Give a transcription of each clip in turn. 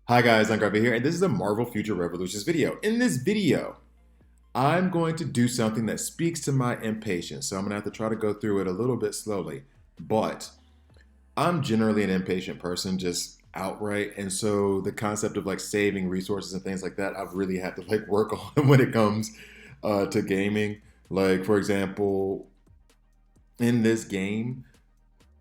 Hi guys, I'm Garvey here, and this is a Marvel Future Revolutions video. In this video, I'm going to do something that speaks to my impatience, so I'm going to have to try to go through it a little bit slowly. But I'm generally an impatient person, just outright, and so the concept of like saving resources and things like that, I've really had to like work on when it comes to gaming. Like for example, in this game,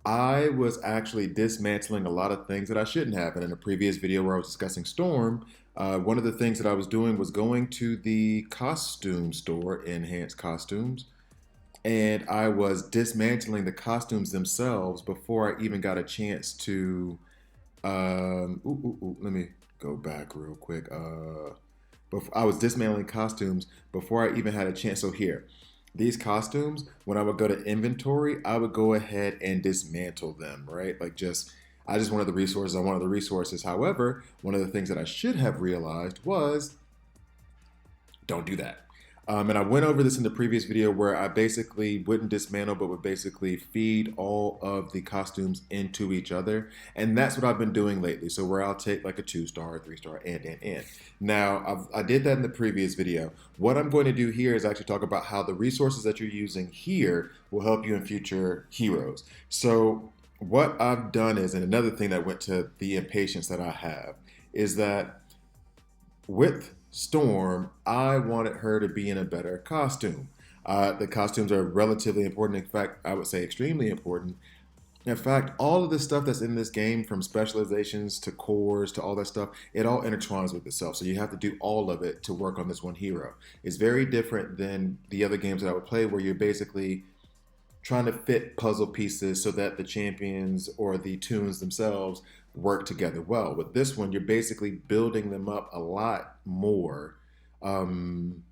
I was actually dismantling a lot of things that I shouldn't have. And in a previous video where I was discussing Storm, one of the things that I was doing was going to the costume store, Enhanced Costumes, and I was dismantling the costumes themselves before I even got a chance to. Let me go back real quick. I was dismantling costumes before I even had a chance. So here, these costumes, when I would go to inventory, I would go ahead and dismantle them, right? I just wanted the resources. I wanted the resources. However, one of the things that I should have realized was don't do that. And I went over this in the previous video where I basically wouldn't dismantle, but would basically feed all of the costumes into each other. And that's what I've been doing lately. So where I'll take like a 2-star, 3-star, and. Now, I did that in the previous video. What I'm going to do here is actually talk about how the resources that you're using here will help you in future heroes. So what I've done is, and another thing that went to the impatience that I have, is that with Storm, I wanted her to be in a better costume. The costumes are relatively important. In fact, I would say extremely important. In fact, all of the stuff that's in this game, from specializations to cores to all that stuff, it all intertwines with itself. So you have to do all of it to work on this one hero. It's very different than the other games that I would play, where you're basically trying to fit puzzle pieces so that the champions or the tunes themselves work together well. With this one, you're basically building them up a lot more um,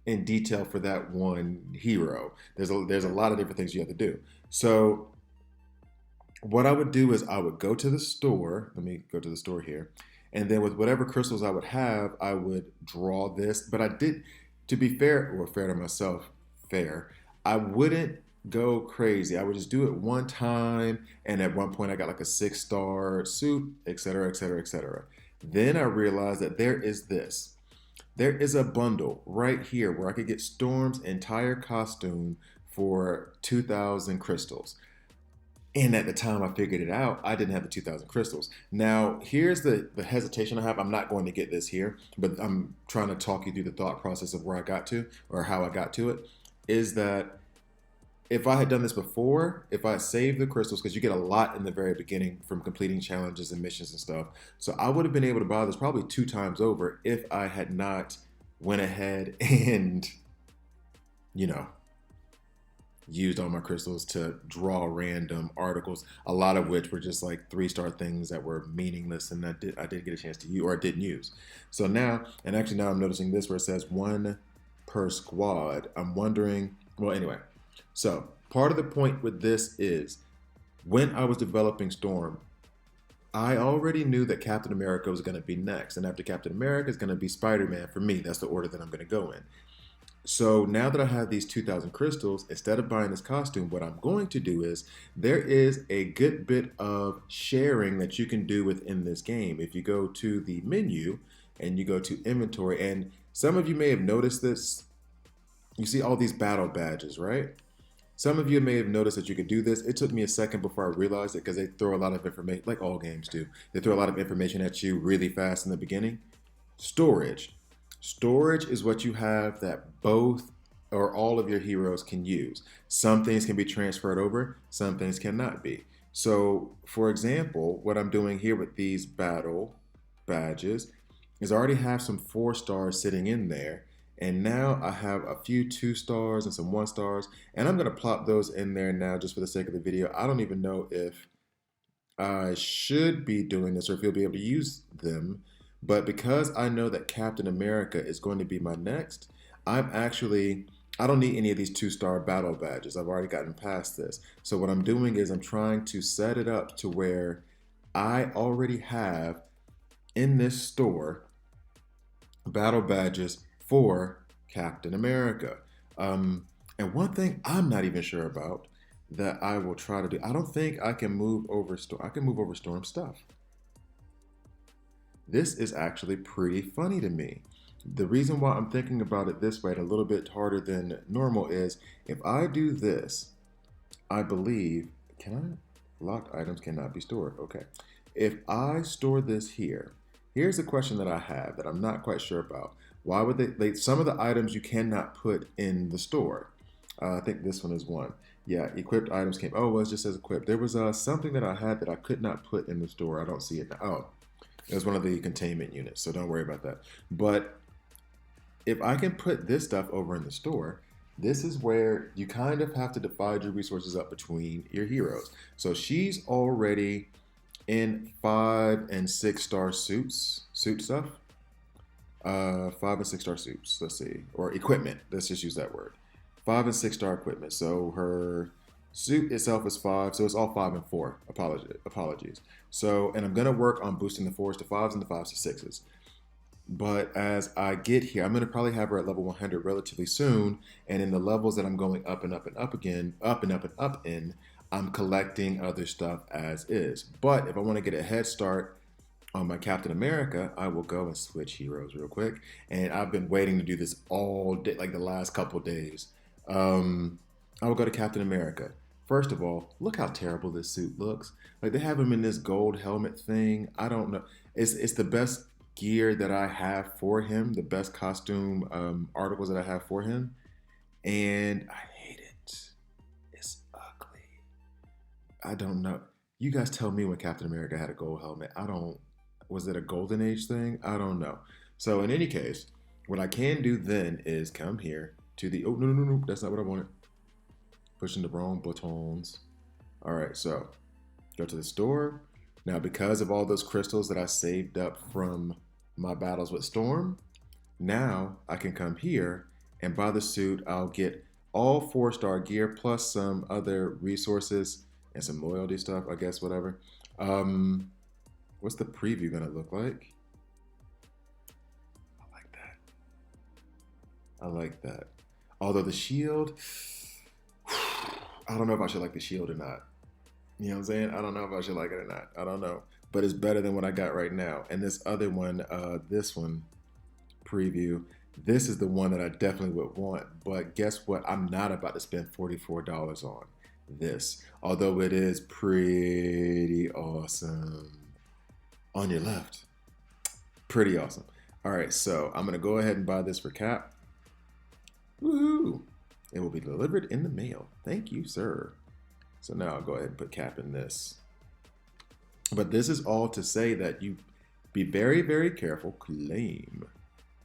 in detail for that one hero. There's a lot of different things you have to do. So what I would do is I would go to the store. Let me go to the store here. And then with whatever crystals I would have, I would draw this. But I did, to be fair, or fair to myself, fair, I wouldn't go crazy. I would just do it one time. And at one point, I got like a 6-star suit, etc., etc., etc. Then I realized that there is this. There is a bundle right here where I could get Storm's entire costume for 2,000 crystals. And at the time I figured it out, I didn't have the 2,000 crystals. Now, here's the hesitation I have. I'm not going to get this here, but I'm trying to talk you through the thought process of where I got to, or how I got to it. Is that if I had done this before, if I had saved the crystals, because you get a lot in the very beginning from completing challenges and missions and stuff. So I would have been able to buy this probably 2 times over if I had not went ahead and, you know, used all my crystals to draw random articles, a lot of which were just like 3-star things that were meaningless, and I did get a chance to use, or I didn't use. So now, and actually now I'm noticing this where it says 1 per squad. I'm wondering, well, anyway. So part of the point with this is when I was developing Storm, I already knew that Captain America was going to be next, and after Captain America is going to be Spider-Man. For me, that's the order that I'm going to go in. So now that I have these 2,000 crystals, instead of buying this costume, what I'm going to do is there is a good bit of sharing that you can do within this game. If you go to the menu and you go to inventory, and some of you may have noticed this, you see all these battle badges, right? Some of you may have noticed that you could do this. It took me a second before I realized it because they throw a lot of information, like all games do. They throw a lot of information at you really fast in the beginning. Storage. Storage is what you have that both or all of your heroes can use. Some things can be transferred over, some things cannot be. So, for example, what I'm doing here with these battle badges is I already have some 4-stars sitting in there. And now I have a few 2-stars and some 1-stars. And I'm going to plop those in there now just for the sake of the video. I don't even know if I should be doing this or if you'll be able to use them. But because I know that Captain America is going to be my next, I don't need any of these 2-star battle badges. I've already gotten past this. So what I'm doing is I'm trying to set it up to where I already have in this store battle badges for Captain America. And one thing I'm not even sure about that I will try to do, I don't think I can move over Storm. I can move over Storm stuff. This is actually pretty funny to me. The reason why I'm thinking about it this way and a little bit harder than normal is if I do this, I believe, can I? Locked items cannot be stored. Okay. If I store this here, here's a question that I have that I'm not quite sure about. Why would some of the items you cannot put in the store. I think this one is one. Yeah, equipped items came. Oh, well, it just says equipped. There was something that I had that I could not put in the store. I don't see it now. Oh, it was one of the containment units, so don't worry about that. But if I can put this stuff over in the store, this is where you kind of have to divide your resources up between your heroes. So she's already in 5 and 6 star suit stuff. 5 and 6 star suits. Let's see, or equipment. Let's just use that word. 5 and 6 star equipment. So her suit itself is 5, so it's all 5 and 4. Apologies. So, and I'm gonna work on boosting the 4s to 5s and the 5s to 6s. But as I get here, I'm going to probably have her at level 100 relatively soon. And in the levels that I'm going up and up and up again, up and up and up in, I'm collecting other stuff as is. But if I want to get a head start on my Captain America, I will go and switch heroes real quick. And I've been waiting to do this all day, like the last couple days. I will go to Captain America. First of all, look how terrible this suit looks. Like they have him in this gold helmet thing. I don't know. It's the best gear that I have for him, the best costume articles that I have for him, and I hate it. It's ugly. I don't know. You guys tell me when Captain America had a gold helmet. I don't. Was it a golden age thing? I don't know. So in any case, what I can do then is come here to the. Oh no! That's not what I wanted. Pushing the wrong buttons. All right, so go to the store. Now, because of all those crystals that I saved up from my battles with Storm, now I can come here and buy the suit. I'll get all 4-star gear plus some other resources and some loyalty stuff, I guess, whatever. What's the preview gonna look like? I like that. I like that. Although the shield, I don't know if I should like the shield or not. You know what I'm saying? I don't know if I should like it or not. I don't know. But it's better than what I got right now. And this other one, this one, preview, this is the one that I definitely would want. But guess what? I'm not about to spend $44 on this. Although it is pretty awesome. On your left. Pretty awesome. All right, so I'm going to go ahead and buy this for Cap. Woohoo! It will be delivered in the mail. Thank you, sir. So now I'll go ahead and put Cap in this. But this is all to say that you be very, very careful. Claim.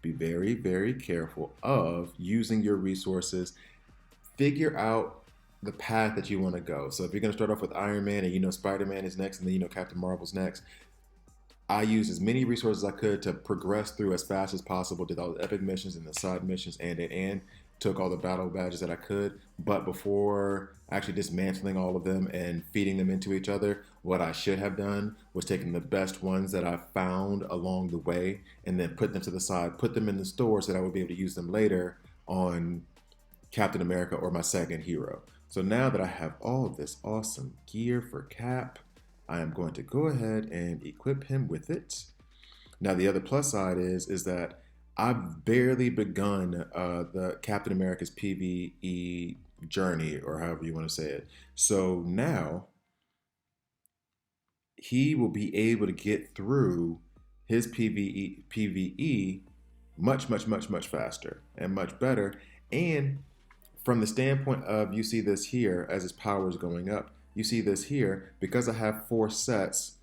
Be very, very careful of using your resources. Figure out the path that you want to go. So if you're going to start off with Iron Man and you know Spider-Man is next and then you know Captain Marvel's next, I used as many resources as I could to progress through as fast as possible, did all the epic missions and the side missions and took all the battle badges that I could. But before actually dismantling all of them and feeding them into each other, what I should have done was taken the best ones that I found along the way and then put them to the side, put them in the store so that I would be able to use them later on Captain America or my second hero. So now that I have all of this awesome gear for Cap, I am going to go ahead and equip him with it. Now the other plus side is that I've barely begun the Captain America's PvE journey, or however you want to say it. So now he will be able to get through his PvE much, much, much, much faster and much better. And from the standpoint of, you see this here as his power is going up. You see this here because I have 4 sets.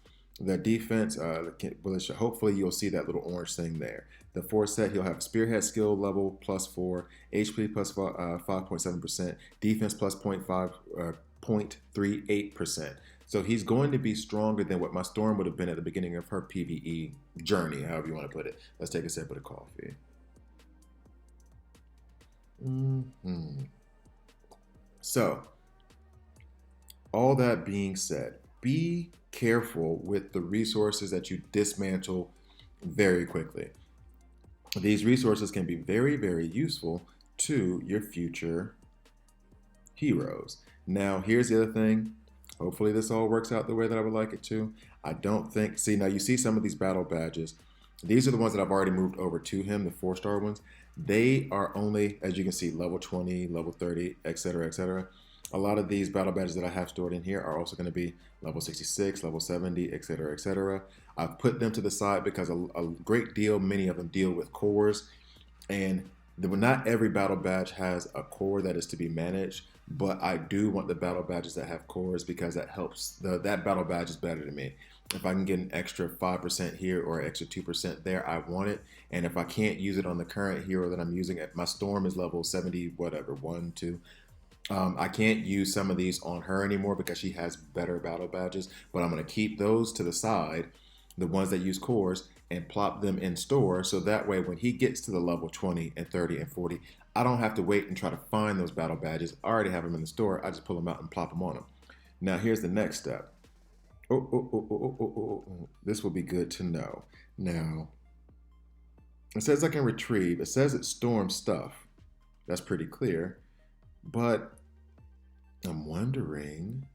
The defense, hopefully you'll see that little orange thing there. The 4 set, he'll have spearhead skill level +4, HP plus 5.7%, defense plus 0.38%. So he's going to be stronger than what my Storm would have been at the beginning of her PvE journey, however you want to put it. Let's take a sip of the coffee. So, all that being said, be careful with the resources that you dismantle very quickly. These resources can be very, very useful to your future heroes. Now, here's the other thing. Hopefully this all works out the way that I would like it to. I don't think, see, now you see some of these battle badges. These are the ones that I've already moved over to him, the 4-star ones. They are only, as you can see, level 20, level 30, etc., etc. A lot of these battle badges that I have stored in here are also going to be level 66, level 70, etc., etc. I've put them to the side because a great deal, many of them deal with cores, and not every battle badge has a core that is to be managed, but I do want the battle badges that have cores because that helps. That battle badge is better to me. If I can get an extra 5% here or extra 2% there, I want it. And if I can't use it on the current hero that I'm using, my Storm is level 70, whatever, 1, 2. I can't use some of these on her anymore because she has better battle badges, but I'm going to keep those to the side, the ones that use cores, and plop them in store so that way when he gets to the level 20 and 30 and 40, I don't have to wait and try to find those battle badges. I already have them in the store. I just pull them out and plop them on them. Now, here's the next step. This will be good to know. Now, it says I can retrieve. It says it's Storm stuff. That's pretty clear. But I'm wondering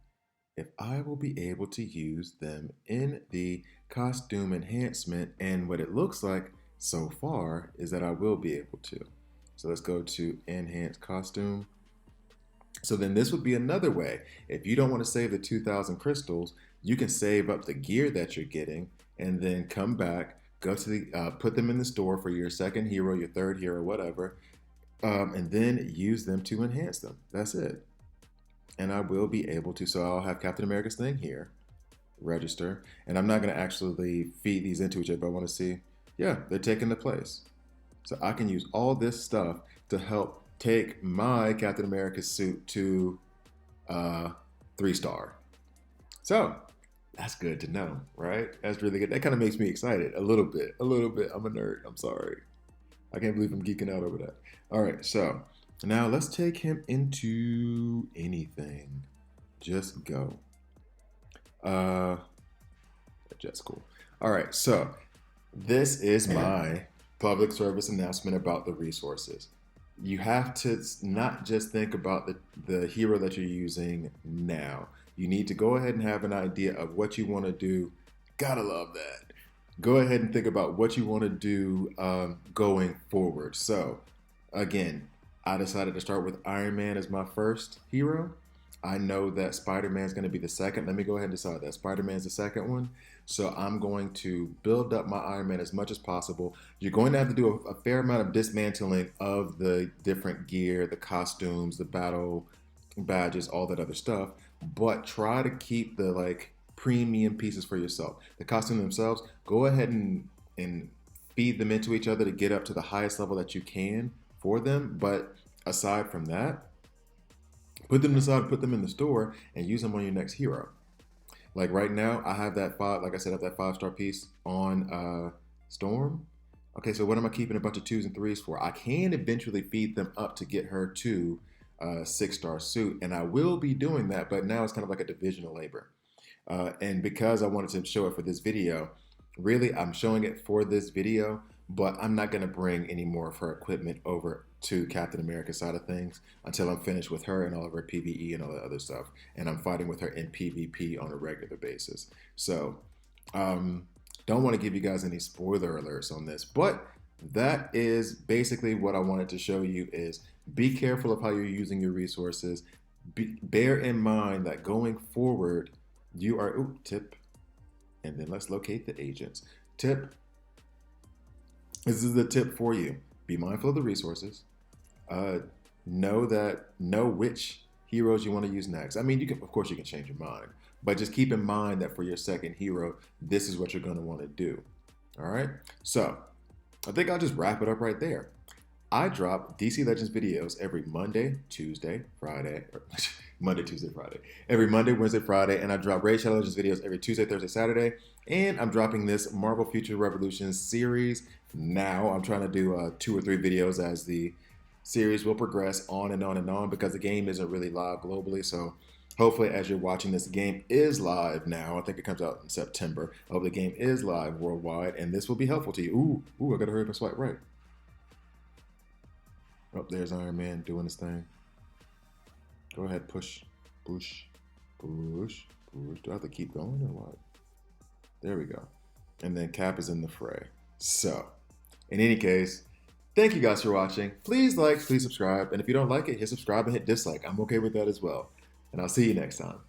if I will be able to use them in the costume enhancement, and what it looks like so far is that I will be able to. So let's go to enhance costume. So then this would be another way. If you don't want to save the 2,000 crystals, you can save up the gear that you're getting and then come back, go to the, put them in the store for your second hero, your third hero, whatever, and then use them to enhance them. That's it. And I will be able to, so I'll have Captain America's thing here, register, and I'm not going to actually feed these into each other, but I want to see, yeah, they're taking the place. So I can use all this stuff to help take my Captain America suit to 3-star. So that's good to know, right? That's really good. That kind of makes me excited a little bit. I'm a nerd. I'm sorry. I can't believe I'm geeking out over that. All right, so now let's take him into anything. Just go. Just cool. All right, so this is my public service announcement about the resources. You have to not just think about the hero that you're using now. You need to go ahead and have an idea of what you want to do. Gotta love that. Go ahead and think about what you want to do going forward. So again, I decided to start with Iron Man as my first hero. I know that Spider-Man is going to be the second. Let me go ahead and decide that Spider-Man is the second one. So I'm going to build up my Iron Man as much as possible. You're going to have to do a fair amount of dismantling of the different gear, the costumes, the battle badges, all that other stuff. But try to keep the premium pieces for yourself. The costumes themselves, go ahead and feed them into each other to get up to the highest level that you can for them. But aside from that, put them aside, put them in the store, and use them on your next hero. Like right now, I have that like I said, I have that 5-star piece on Storm. Okay, so what am I keeping a bunch of 2s and 3s for? I can eventually feed them up to get her to 6-star suit, and I will be doing that, but now it's kind of like a division of labor. And because I wanted to show it for this video, really I'm showing it for this video, but I'm not going to bring any more of her equipment over to Captain America's side of things until I'm finished with her and all of her PvE and all that other stuff, and I'm fighting with her in PvP on a regular basis. So don't want to give you guys any spoiler alerts on this, but that is basically what I wanted to show you. Is be careful of how you're using your resources. Bear in mind that going forward, you are, tip, and then let's locate the agents. Tip, this is the tip for you. Be mindful of the resources. Know which heroes you want to use next. I mean, of course you can change your mind, but just keep in mind that for your second hero, this is what you're going to want to do. All right. So I think I'll just wrap it up right there. I drop DC Legends videos every Monday, Tuesday, Friday, or Monday, Tuesday, Friday. Every Monday, Wednesday, Friday, and I drop Raid Shadow Legends videos every Tuesday, Thursday, Saturday. And I'm dropping this Marvel Future Revolution series now. I'm trying to do 2 or 3 videos as the series will progress on and on and on, because the game isn't really live globally. So hopefully as you're watching this, the game is live now. I think it comes out in September. I hope the game is live worldwide, and this will be helpful to you. Ooh, I gotta hurry up and swipe right. Oh, there's Iron Man doing his thing. Go ahead, push, push, push, push. Do I have to keep going or what? There we go. And then Cap is in the fray. So, in any case, thank you guys for watching. Please like, please subscribe. And if you don't like it, hit subscribe and hit dislike. I'm okay with that as well. And I'll see you next time.